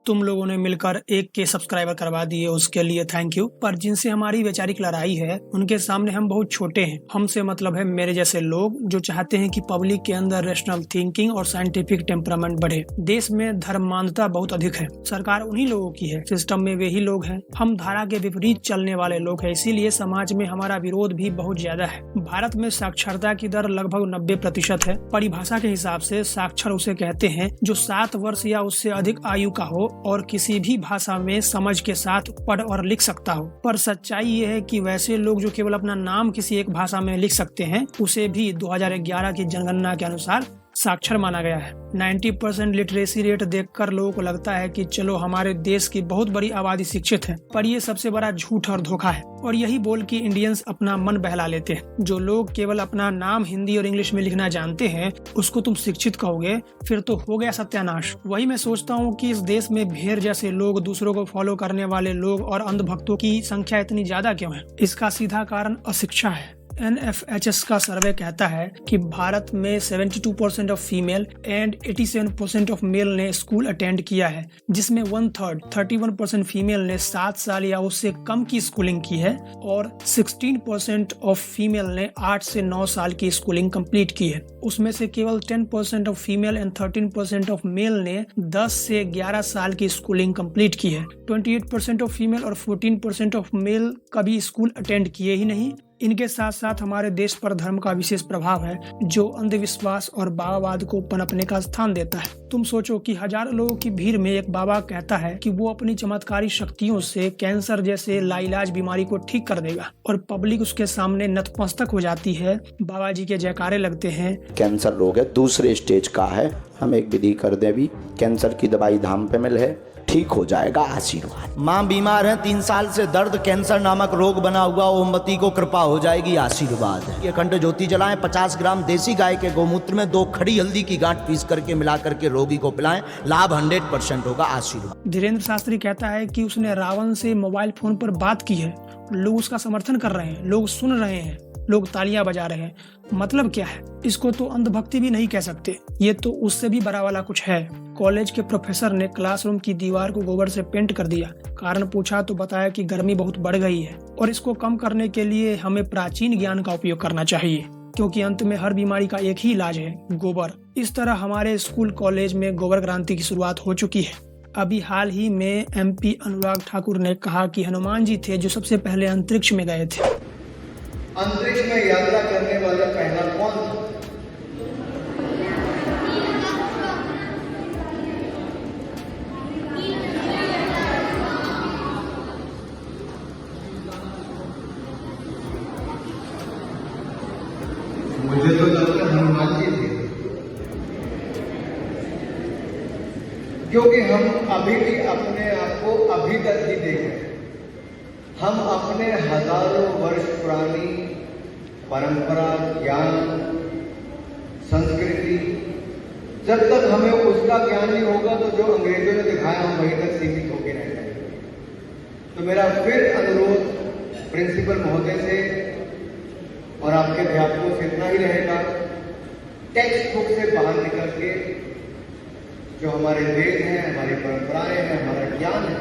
तुम लोगों ने मिलकर 1K सब्सक्राइबर करवा दिए, उसके लिए थैंक यू। पर जिनसे हमारी वैचारिक लड़ाई है उनके सामने हम बहुत छोटे हैं। हमसे मतलब है मेरे जैसे लोग जो चाहते हैं कि पब्लिक के अंदर रैशनल थिंकिंग और साइंटिफिक टेम्परामेंट बढ़े। देश में धर्मांधता बहुत अधिक है। सरकार उन्हीं लोगों की है, सिस्टम में वही लोग हैं। हम धारा के विपरीत चलने वाले लोग हैं, इसीलिए समाज में हमारा विरोध भी बहुत ज्यादा है। भारत में साक्षरता की दर लगभग 90% है। परिभाषा के हिसाब से साक्षर उसे कहते हैं जो 7 वर्ष या उससे अधिक आयु का हो और किसी भी भाषा में समझ के साथ पढ़ और लिख सकता हो। पर सच्चाई ये है कि वैसे लोग जो केवल अपना नाम किसी एक भाषा में लिख सकते हैं उसे भी 2011 की जनगणना के अनुसार साक्षर माना गया है। 90% लिटरेसी रेट देखकर लोगों को लगता है कि चलो हमारे देश की बहुत बड़ी आबादी शिक्षित है, पर ये सबसे बड़ा झूठ और धोखा है। और यही बोल के इंडियंस अपना मन बहला लेते हैं। जो लोग केवल अपना नाम हिंदी और इंग्लिश में लिखना जानते हैं उसको तुम शिक्षित कहोगे, फिर तो हो गया सत्यानाश। वही मैं सोचता हूँ कि इस देश में भेड़ जैसे लोग, दूसरों को फॉलो करने वाले लोग और अंधभक्तों की संख्या इतनी ज्यादा क्यों है? इसका सीधा कारण अशिक्षा है। NFHS का सर्वे कहता है कि भारत में 72% of female and 87% of male ने स्कूल अटेंड किया है, जिसमें 1/3 31% फीमेल ने 7 साल या उससे कम की स्कूलिंग की है और 16% ऑफ फीमेल ने 8 से 9 साल की स्कूलिंग कंप्लीट की है। उसमें से केवल 10% of female and 13% of male ने 10 से 11 साल की स्कूलिंग कंप्लीट की है। 28% ऑफ फीमेल और 14% ऑफ मेल कभी स्कूल अटेंड किए ही नहीं। इनके साथ साथ हमारे देश पर धर्म का विशेष प्रभाव है जो अंधविश्वास और बाबावाद को पनपने का स्थान देता है। तुम सोचो कि हजारों लोगों की भीड़ में एक बाबा कहता है कि वो अपनी चमत्कारी शक्तियों से कैंसर जैसे लाइलाज बीमारी को ठीक कर देगा और पब्लिक उसके सामने नतमस्तक हो जाती है। बाबा जी के जयकारे लगते हैं। कैंसर रोग है, दूसरे स्टेज का है, हम एक विधि कर दे, भी कैंसर की दवाई धाम पे मिल है, ठीक हो जाएगा, आशीर्वाद। माँ बीमार है 3 साल से, दर्द कैंसर नामक रोग बना हुआ, ओमवती को कृपा हो जाएगी, आशीर्वाद। ये अखंड ज्योति जलाएं, 50 ग्राम देसी गाय के गोमूत्र में 2 खड़ी हल्दी की गांठ पीस करके मिला करके रोगी को पिलाएं, लाभ 100% होगा, आशीर्वाद। धीरेन्द्र शास्त्री कहता है कि उसने रावण से मोबाइल फोन पर बात की है, लोग उसका समर्थन कर रहे हैं, लोग सुन रहे हैं, लोग तालियां बजा रहे हैं। मतलब क्या है? इसको तो अंधभक्ति भी नहीं कह सकते, ये तो उससे भी बड़ा वाला कुछ है। कॉलेज के प्रोफेसर ने क्लासरूम की दीवार को गोबर से पेंट कर दिया। कारण पूछा तो बताया कि गर्मी बहुत बढ़ गई है और इसको कम करने के लिए हमें प्राचीन ज्ञान का उपयोग करना चाहिए, क्योंकि अंत में हर बीमारी का एक ही इलाज है, गोबर। इस तरह हमारे स्कूल कॉलेज में गोबर क्रांति की शुरुआत हो चुकी है। अभी हाल ही में MP अनुराग ठाकुर ने कहा कि हनुमान जी थे जो सबसे पहले अंतरिक्ष में गए थे। अंतरिक्ष में यात्रा करने वाला पहला कौन था? मुझे तो लगता है हनुमान जी थे, क्योंकि हम अभी भी अपने आप को अभी तक ही देख रहे हैं। हम अपने हजारों वर्ष पुरानी परंपरा, ज्ञान, संस्कृति, जब तक हमें उसका ज्ञान नहीं होगा तो जो अंग्रेजों ने दिखाया हम वहीं तक सीमित होकर रह जाएंगे। तो मेरा फिर अनुरोध प्रिंसिपल महोदय से और आपके अध्यापकों से इतना ही रहेगा, टेक्स्ट बुक से बाहर निकल के जो हमारे वेद हैं, हमारी परंपराएं हैं, हमारा ज्ञान है,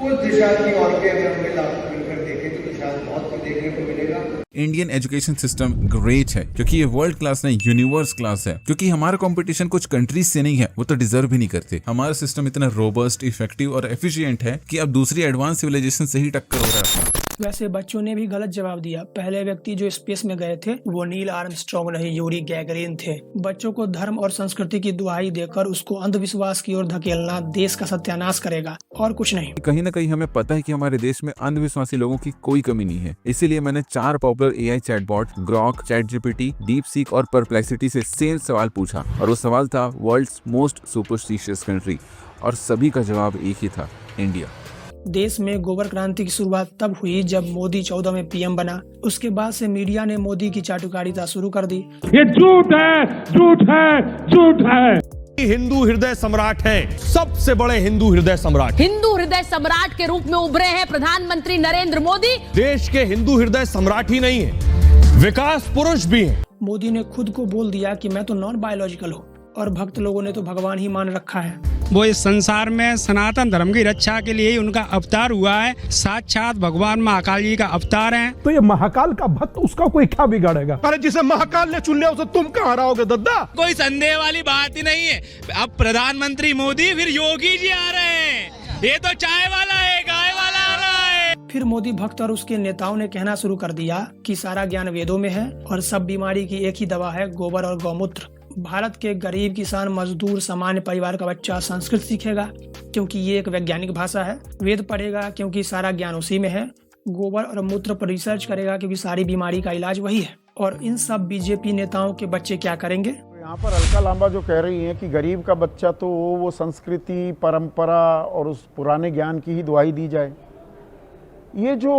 उस दिशा की ओर के अगर हमें लागू मिलकर देखें तो शायद बहुत कुछ देखने को मिलेगा। इंडियन एजुकेशन सिस्टम ग्रेट है क्योंकि ये वर्ल्ड क्लास नहीं, यूनिवर्स क्लास है। क्योंकि हमारा कंपटीशन कुछ कंट्रीज से नहीं है, वो तो डिजर्व भी नहीं करते। हमारा सिस्टम इतना रोबस्ट, इफेक्टिव और एफिशिएंट है कि अब दूसरी एडवांस सिविलाइजेशन से ही टक्कर हो रहा है। वैसे बच्चों ने भी गलत जवाब दिया। पहले व्यक्ति जो स्पेस में गए थे वो नील आर्मस्ट्रॉन्ग नहीं, यूरी गैगरिन थे। बच्चों को धर्म और संस्कृति की दुहाई देकर उसको अंधविश्वास की ओर धकेलना देश का सत्यानाश करेगा और कुछ नहीं। कहीं ना कहीं हमें पता है कि हमारे देश में अंधविश्वासी लोगों की कोई कमी नहीं है। इसीलिए मैंने 4 popular AI chatbot Grok, ChatGPT, DeepSeek और परप्लेक्सिटी से सेम सवाल पूछा और वो सवाल था वर्ल्ड्स मोस्ट सुपरस्टिशियस कंट्री, और सभी का जवाब एक ही था, इंडिया। देश में गोबर क्रांति की शुरुआत तब हुई जब मोदी 14 में PM बना। उसके बाद से मीडिया ने मोदी की चाटुकारिता शुरू कर दी। ये झूठ है, झूठ है, झूठ है। हिंदू हृदय सम्राट हैं, सबसे बड़े हिंदू हृदय सम्राट। हिंदू हृदय सम्राट के रूप में उभरे हैं प्रधानमंत्री नरेंद्र मोदी। देश के हिंदू हृदय सम्राट ही नहीं है, विकास पुरुष भी हैं। मोदी ने खुद को बोल दिया कि मैं तो नॉन बायोलॉजिकल हूँ। और भक्त लोगों ने तो भगवान ही मान रखा है। वो इस संसार में सनातन धर्म की रक्षा के लिए ही उनका अवतार हुआ है। साक्षात भगवान महाकाल जी का अवतार है। तो ये महाकाल का भक्त, उसका कोई क्या बिगाड़ेगा? अरे जिसे महाकाल ने चुन लिया उसे तुम कहाँ हराओगे दद्दा? कोई संदेह वाली बात ही नहीं है। अब प्रधानमंत्री मोदी फिर योगी जी आ रहे हैं। ये तो चाय वाला है, गाय वाला आ रहा है। फिर मोदी भक्त और उसके नेताओं ने कहना शुरू कर दिया कि सारा ज्ञान वेदों में है और सब बीमारी की एक ही दवा है, गोबर और गौमूत्र। भारत के गरीब किसान मजदूर सामान्य परिवार का बच्चा संस्कृत सीखेगा क्योंकि ये एक वैज्ञानिक भाषा है, वेद पढ़ेगा क्योंकि सारा ज्ञान उसी में है, गोबर और मूत्र पर रिसर्च करेगा क्योंकि सारी बीमारी का इलाज वही है। और इन सब बीजेपी नेताओं के बच्चे क्या करेंगे? यहाँ पर अलका लांबा जो कह रही हैं कि गरीब का बच्चा तो वो संस्कृति, परंपरा और उस पुराने ज्ञान की ही दुहाई दी जाए, ये जो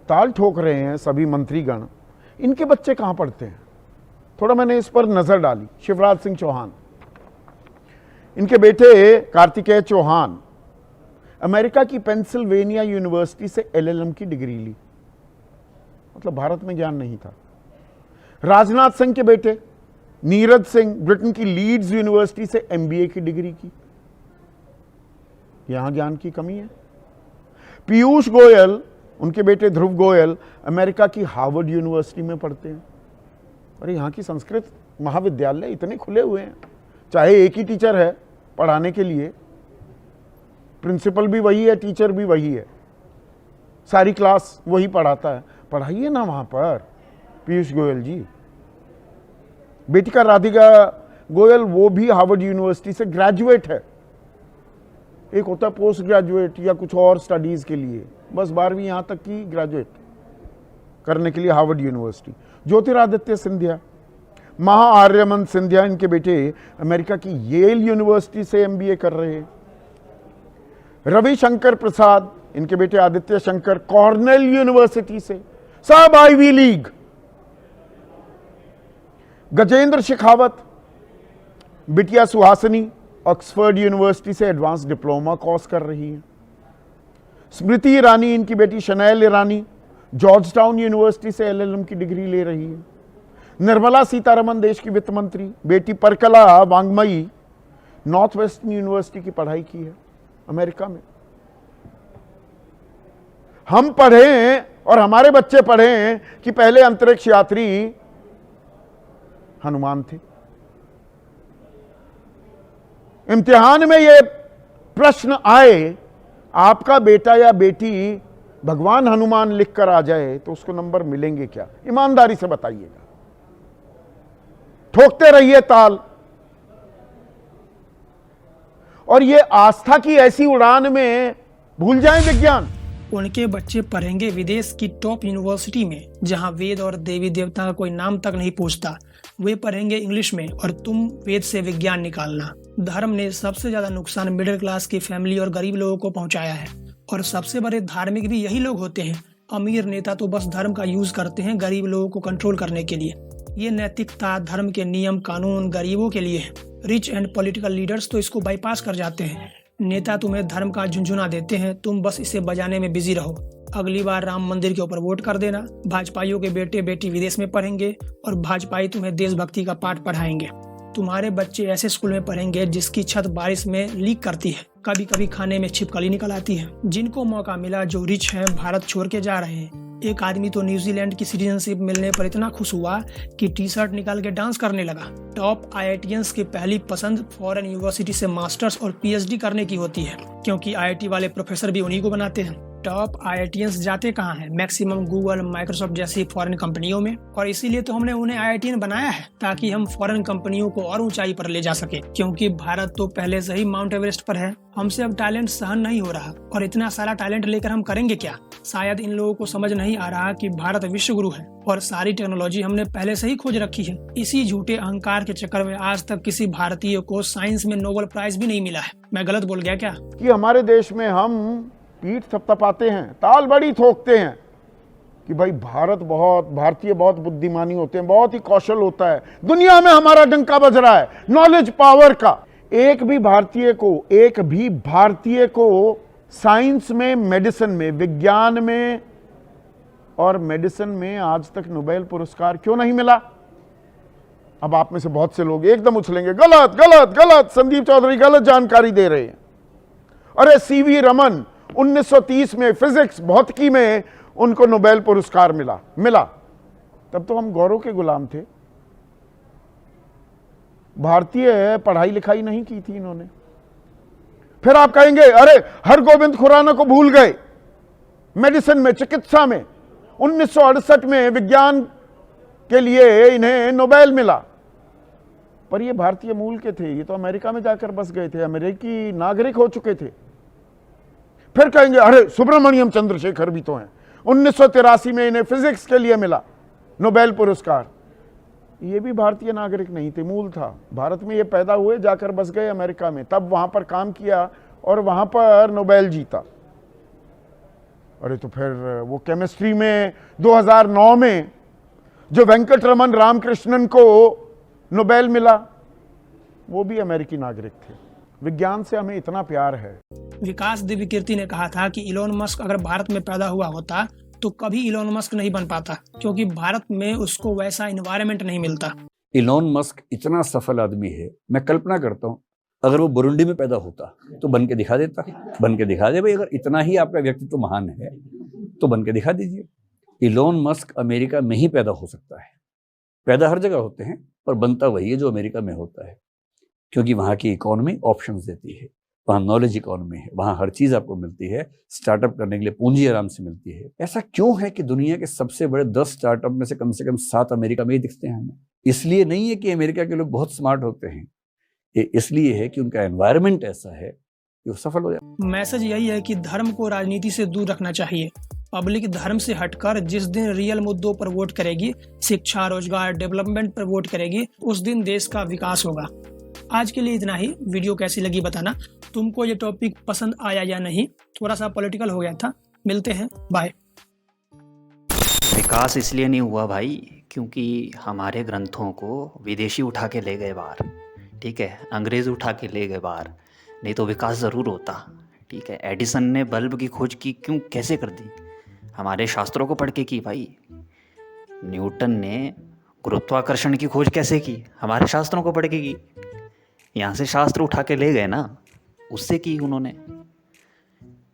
ताल ठोक रहे हैं सभी मंत्रीगण, इनके बच्चे कहाँ पढ़ते हैं? थोड़ा मैंने इस पर नजर डाली। शिवराज सिंह चौहान, इनके बेटे कार्तिकेय चौहान अमेरिका की पेंसिल्वेनिया यूनिवर्सिटी से LLM की डिग्री ली, मतलब भारत में ज्ञान नहीं था। राजनाथ सिंह के बेटे नीरज सिंह ब्रिटेन की लीड्स यूनिवर्सिटी से MBA की डिग्री की, यहां ज्ञान की कमी है। पीयूष गोयल, उनके बेटे ध्रुव गोयल अमेरिका की हार्वर्ड यूनिवर्सिटी में पढ़ते हैं। अरे यहाँ की संस्कृत महाविद्यालय इतने खुले हुए हैं, चाहे एक ही टीचर है पढ़ाने के लिए, प्रिंसिपल भी वही है, टीचर भी वही है, सारी क्लास वही पढ़ाता है, पढ़ाइए ना वहाँ पर पीयूष गोयल जी। बेटी का राधिका गोयल, वो भी हार्वर्ड यूनिवर्सिटी से ग्रेजुएट है। एक होता है पोस्ट ग्रेजुएट या कुछ और स्टडीज़ के लिए, बस 12वीं यहाँ तक की ग्रेजुएट करने के लिए हार्वर्ड यूनिवर्सिटी। ज्योतिरादित्य सिंधिया, महाआर्यमन सिंधिया, इनके बेटे अमेरिका की येल यूनिवर्सिटी से MBA कर रहे हैं। रविशंकर प्रसाद, इनके बेटे आदित्य शंकर कॉर्नेल यूनिवर्सिटी से, सब आईवी लीग। गजेंद्र शेखावत, बिटिया सुहासिनी ऑक्सफोर्ड यूनिवर्सिटी से एडवांस डिप्लोमा कोर्स कर रही है। स्मृति ईरानी, इनकी बेटी शनैल ईरानी जॉर्ज टाउन यूनिवर्सिटी से LLM की डिग्री ले रही है। निर्मला सीतारमन देश की वित्त मंत्री, बेटी परकला वांगमई नॉर्थ वेस्टर्न यूनिवर्सिटी की पढ़ाई की है अमेरिका में। हम पढ़े और हमारे बच्चे पढ़े कि पहले अंतरिक्ष यात्री हनुमान थे। इम्तिहान में ये प्रश्न आए, आपका बेटा या बेटी भगवान हनुमान लिखकर आ जाए तो उसको नंबर मिलेंगे क्या? ईमानदारी से बताइएगा। ठोकते रहिए ताल। और ये आस्था की ऐसी उड़ान में भूल जाएं विज्ञान। उनके बच्चे पढ़ेंगे विदेश की टॉप यूनिवर्सिटी में जहां वेद और देवी देवता का कोई नाम तक नहीं पूछता। वे पढ़ेंगे इंग्लिश में और तुम वेद से विज्ञान निकालना। धर्म ने सबसे ज्यादा नुकसान मिडिल क्लास की फैमिली और गरीब लोगों को पहुंचाया है और सबसे बड़े धार्मिक भी यही लोग होते हैं। अमीर नेता तो बस धर्म का यूज करते हैं गरीब लोगों को कंट्रोल करने के लिए। ये नैतिकता, धर्म के नियम कानून गरीबों के लिए है। रिच एंड पॉलिटिकल लीडर्स तो इसको बाईपास कर जाते हैं। नेता तुम्हें धर्म का झुंझुना देते हैं, तुम बस इसे बजाने में बिजी रहो। अगली बार राम मंदिर के ऊपर वोट कर देना। भाजपाइयों के बेटे बेटी विदेश में पढ़ेंगे और भाजपाई तुम्हें देशभक्ति का पाठ पढ़ाएंगे। तुम्हारे बच्चे ऐसे स्कूल में पढ़ेंगे जिसकी छत बारिश में लीक करती है, कभी कभी खाने में छिपकली निकल आती है। जिनको मौका मिला, जो रिच हैं, भारत छोड़ के जा रहे हैं। एक आदमी तो न्यूजीलैंड की सिटीजनशिप मिलने पर इतना खुश हुआ कि टी-शर्ट निकाल के डांस करने लगा। टॉप IITians की पहली पसंद फॉरेन यूनिवर्सिटी से मास्टर्स और PhD करने की होती है, क्योंकि IIT वाले प्रोफेसर भी उन्हीं को बनाते हैं। टॉप IITians जाते कहाँ हैं? मैक्सिमम गूगल, माइक्रोसॉफ्ट जैसी फॉरेन कंपनियों में। और इसीलिए तो हमने उन्हें IITian बनाया है, ताकि हम फॉरेन कंपनियों को और ऊंचाई पर ले जा सके। क्योंकि भारत तो पहले से ही माउंट एवरेस्ट पर है। हमसे अब टैलेंट सहन नहीं हो रहा और इतना सारा टैलेंट लेकर हम करेंगे क्या? शायद इन लोगों को समझ नहीं आ रहा कि भारत विश्व गुरु है और सारी टेक्नोलॉजी हमने पहले से ही खोज रखी है। इसी झूठे अहंकार के चक्कर में आज तक किसी भारतीय को साइंस में नोबेल प्राइज भी नहीं मिला है। मैं गलत बोल गया क्या? कि हमारे देश में हम पीठ थपथपाते हैं, ताल बड़ी ठोकते हैं कि भाई भारतीय बहुत बुद्धिमानी होते हैं, बहुत ही कौशल होता है, दुनिया में हमारा डंका बज रहा है नॉलेज पावर का। एक भी भारतीय को साइंस में, मेडिसिन में, विज्ञान में और मेडिसिन में आज तक नोबेल पुरस्कार क्यों नहीं मिला? अब आप में से बहुत से लोग एकदम उछलेंगे, गलत गलत गलत, संदीप चौधरी गलत जानकारी दे रहे हैं। अरे सीवी रमन 1930 में फिजिक्स भौतिकी में उनको नोबेल पुरस्कार मिला। तब तो हम गौरव के गुलाम थे। भारतीय पढ़ाई लिखाई नहीं की थी इन्होंने। फिर आप कहेंगे अरे हरगोविंद खुराना को भूल गए, मेडिसिन में, चिकित्सा में 1968 में विज्ञान के लिए इन्हें नोबेल मिला। पर ये भारतीय मूल के थे, ये तो अमेरिका में जाकर बस गए थे, अमेरिकी नागरिक हो चुके थे। फिर कहेंगे अरे सुब्रमण्यम चंद्रशेखर भी तो हैं, 1983 में इन्हें फिजिक्स के लिए मिला नोबेल पुरस्कार। ये भी भारतीय नागरिक नहीं थे, मूल था भारत में, ये पैदा हुए, जाकर बस गए अमेरिका में, तब वहां पर काम किया और वहां पर नोबेल जीता। अरे तो फिर वो केमिस्ट्री में 2009 में जो वेंकटरमन रामकृष्णन को नोबेल मिला, वो भी अमेरिकी नागरिक थे। विज्ञान से हमें इतना प्यार है। विकास दिव्यकीर्ति ने कहा था कि इलोन मस्क अगर भारत में पैदा हुआ होता तो कभी इलोन मस्क नहीं बन पाता, क्योंकि भारत में उसको वैसा एनवायरनमेंट नहीं मिलता। इलोन मस्क इतना सफल आदमी है, मैं कल्पना करता हूँ अगर वो बुरुंडी में पैदा होता तो बन के दिखा देता, बन के दिखा दे भाई, अगर इतना ही आपका व्यक्तित्व महान है तो बन के दिखा दीजिए। इलोन मस्क अमेरिका में ही पैदा हो सकता है। पैदा हर जगह होते हैं पर बनता वही है जो अमेरिका में होता है, क्योंकि वहाँ की इकोनॉमी ऑप्शंस देती है, वहाँ नॉलेज इकोनॉमी है, वहाँ हर चीज़ आपको मिलती है, स्टार्टअप करने के लिए पूंजी आराम से मिलती है। ऐसा क्यों है कि दुनिया के सबसे बड़े 10 स्टार्टअप में से कम 7 अमेरिका में ही दिखते हैं हमें? इसलिए नहीं है कि अमेरिका के लोग बहुत स्मार्ट होते हैं, ये इसलिए है कि उनका एनवायरनमेंट ऐसा है कि वो सफल हो जाए। मैसेज यही है कि धर्म को राजनीति से दूर रखना चाहिए। पब्लिक धर्म से हटकर जिस दिन रियल मुद्दों पर वोट करेगी, शिक्षा, रोजगार, डेवलपमेंट पर वोट करेगी, उस दिन देश का विकास होगा। आज के लिए इतना ही। वीडियो कैसी लगी बताना। तुमको ये टॉपिक पसंद आया या नहीं, थोड़ा सा पॉलिटिकल हो गया था। मिलते हैं, बाय। विकास इसलिए नहीं हुआ भाई क्योंकि हमारे ग्रंथों को विदेशी उठा के ले गए बाहर, ठीक है, अंग्रेज उठा के ले गए बाहर, नहीं तो विकास ज़रूर होता, ठीक है। एडिसन ने बल्ब की खोज की, क्यों, कैसे कर दी? हमारे शास्त्रों को पढ़ के की भाई। न्यूटन ने गुरुत्वाकर्षण की खोज कैसे की? हमारे शास्त्रों को पढ़ के की। यहाँ से शास्त्र उठा के ले गए ना, उससे की उन्होंने,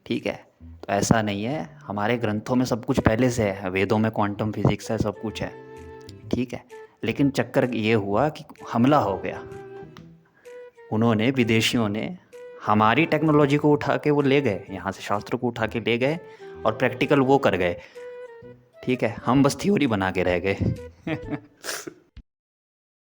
ठीक है। तो ऐसा नहीं है, हमारे ग्रंथों में सब कुछ पहले से है, वेदों में क्वांटम फिजिक्स है, सब कुछ है, ठीक है। लेकिन चक्कर ये हुआ कि हमला हो गया, उन्होंने, विदेशियों ने हमारी टेक्नोलॉजी को उठा के वो ले गए, यहाँ से शास्त्र को उठा के ले गए और प्रैक्टिकल वो कर गए, ठीक है। हम बस थ्योरी बना के रह गए।